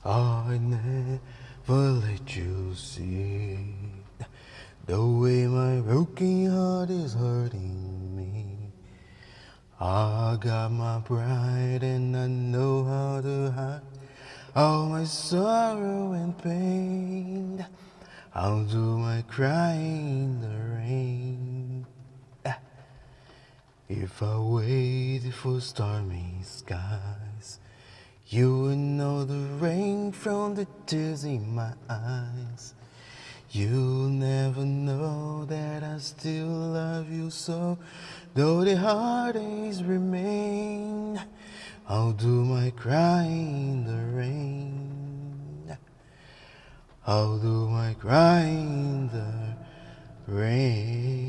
I never let you see the way my broken heart is hurting me. I got my pride and I know how to hide all my sorrow and pain. I'll do my crying in the rain. If I waited for stormy skies, you would know the rain from the tears in my eyes. You'll never know that I still love you so, though the heartaches remain. I'll do my crying in the rain. I'll do my crying in the rain.